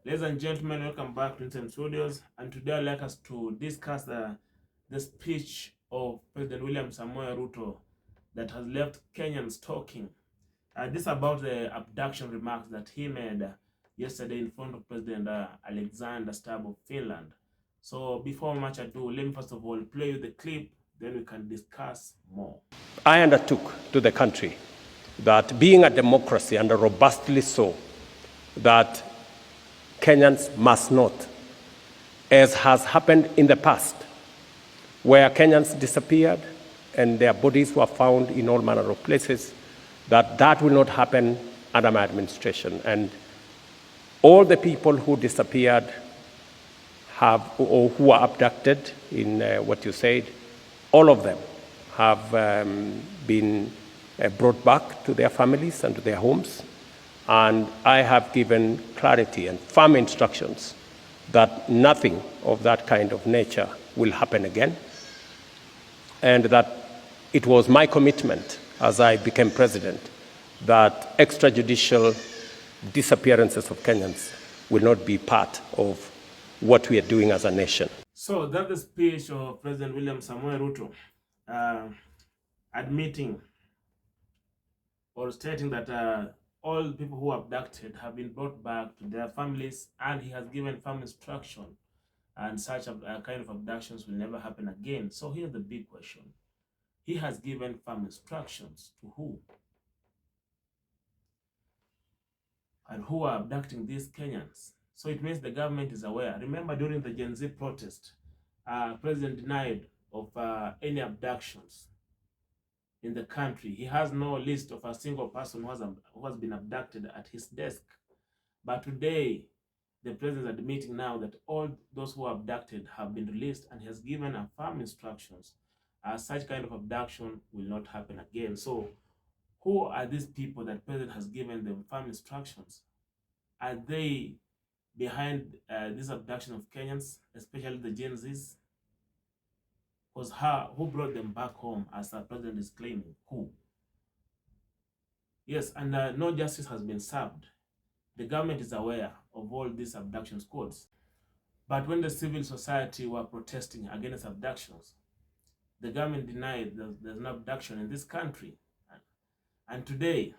Ladies and gentlemen, welcome back to Infront Studios, and today I'd like us to discuss the speech of President William Samoei Ruto that has left Kenyans talking. This is about the abduction remarks that he made yesterday in front of President Alexander Stubb of Finland. So before much ado, let me first of all play you the clip, then we can discuss more. I undertook to the country that being a democracy, and robustly so, that Kenyans must not, as has happened in the past, where Kenyans disappeared and their bodies were found in all manner of places, that will not happen under my administration. And all the people who disappeared or who were abducted in what you said, all of them have been brought back to their families and to their homes. And I have given clarity and firm instructions that nothing of that kind of nature will happen again, and that it was my commitment as I became president that extrajudicial disappearances of Kenyans will not be part of what we are doing as a nation. So that's the speech of President William Samoei Ruto admitting or stating that all people who were abducted have been brought back to their families, and he has given firm instruction, and such kind of abductions will never happen again. So here's the big question. He has given firm instructions to who? And who are abducting these Kenyans? So it means the government is aware. Remember, during the Gen Z protest, President denied of any abductions in the country. He has no list of a single person who has been abducted at his desk. But today, the president is admitting now that all those who were abducted have been released, and he has given a firm instructions. Such kind of abduction will not happen again. So who are these people that president has given them firm instructions? Are they behind this abduction of Kenyans, especially the Gen Zs? Because who brought them back home, as the president is claiming? Who? Yes, and no justice has been served. The government is aware of all these abduction squads. But when the civil society were protesting against abductions, the government denied that there's no abduction in this country. And today,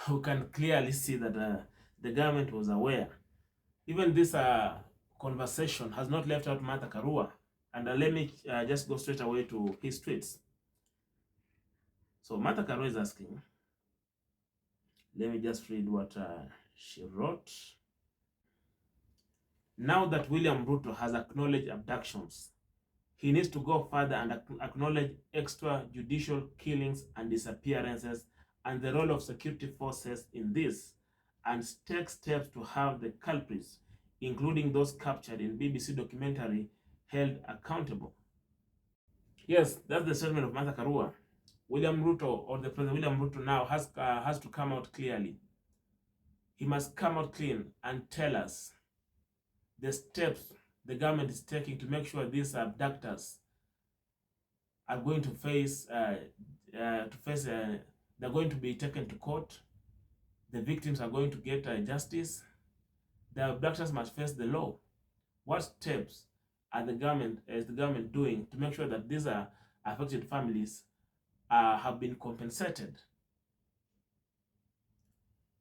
we can clearly see that the government was aware. Even this conversation has not left out Martha Karua. And let me just go straight away to his tweets. So Martha Karua is asking, let me just read what she wrote. Now that William Ruto has acknowledged abductions, he needs to go further and acknowledge extrajudicial killings and disappearances and the role of security forces in this, and take steps to have the culprits, including those captured in BBC documentary, held accountable. Yes, that's the statement of Martha Karua. William Ruto, or the President William Ruto, now has to come out clearly. He must come out clean and tell us the steps the government is taking to make sure these abductors are going to face, they're going to be taken to court. The victims are going to get justice. The abductors must face the law. What steps is the government doing to make sure that these affected families have been compensated?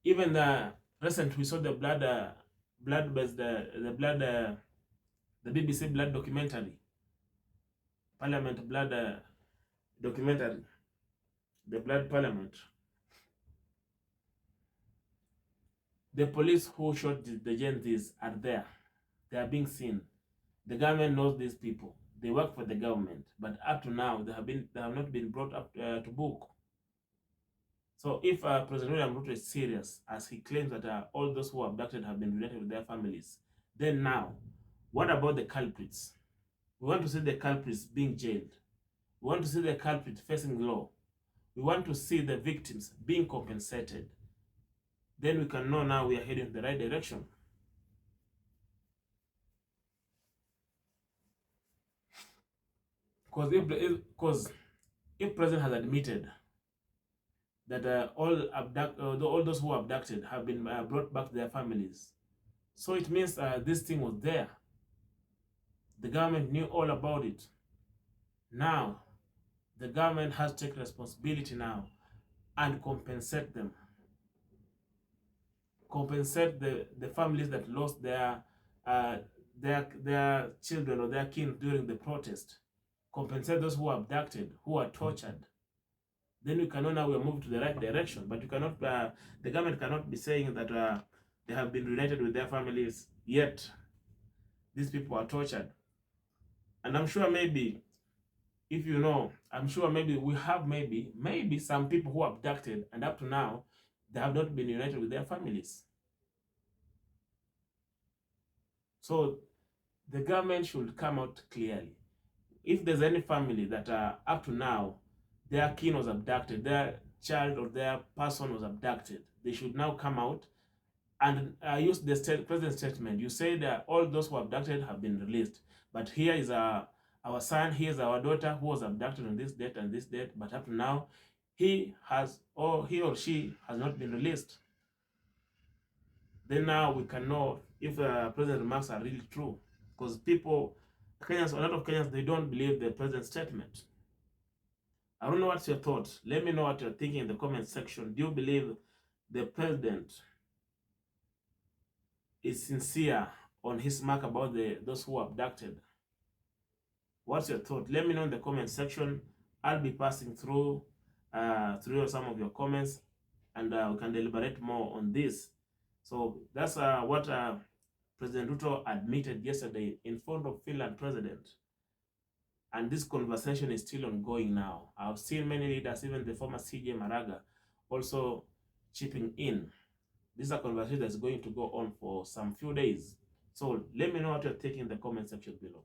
Even recent, we saw the the BBC blood documentary, Parliament blood documentary, the blood parliament. The police who shot the Gen Zs are there. They are being seen. The government knows these people. They work for the government, but up to now they have not been brought up to book. So if President William Ruto is serious, as he claims that all those who were abducted have been reunited with their families, then now, what about the culprits? We want to see the culprits being jailed. We want to see the culprits facing law. We want to see the victims being compensated. Then we can know now we are heading in the right direction. Because if President has admitted that all those who were abducted have been brought back to their families. So it means this thing was there. The government knew all about it. Now, the government has to take responsibility now and compensate them. Compensate the families that lost their children or their kin during the protest. Compensate those who were abducted, who were tortured. Then we can know now we are moving to the right direction. But you cannot, the government cannot be saying that they have been reunited with their families, yet these people are tortured. And I'm sure maybe, if you know, I'm sure maybe we have maybe some people who are abducted and up to now, they have not been united with their families. So the government should come out clearly. If there's any family that up to now, their kin was abducted, their child or their person was abducted, they should now come out and use the president's statement. You say that all those who were abducted have been released, but here is our son, here is our daughter who was abducted on this date and this date, but up to now, he or she has not been released. Then now we can know if president's remarks are really true, because a lot of Kenyans, they don't believe the president's statement. I don't know what's your thought. Let me know what you're thinking in the comment section. Do you believe the president is sincere on his mark about those who were abducted? What's your thought? Let me know in the comment section. I'll be passing through some of your comments, and we can deliberate more on this. So that's what President Ruto admitted yesterday in front of Finland president. And this conversation is still ongoing now. I've seen many leaders, even the former CJ Maraga, also chipping in. This is a conversation that's going to go on for some few days. So let me know what you're thinking in the comment section below.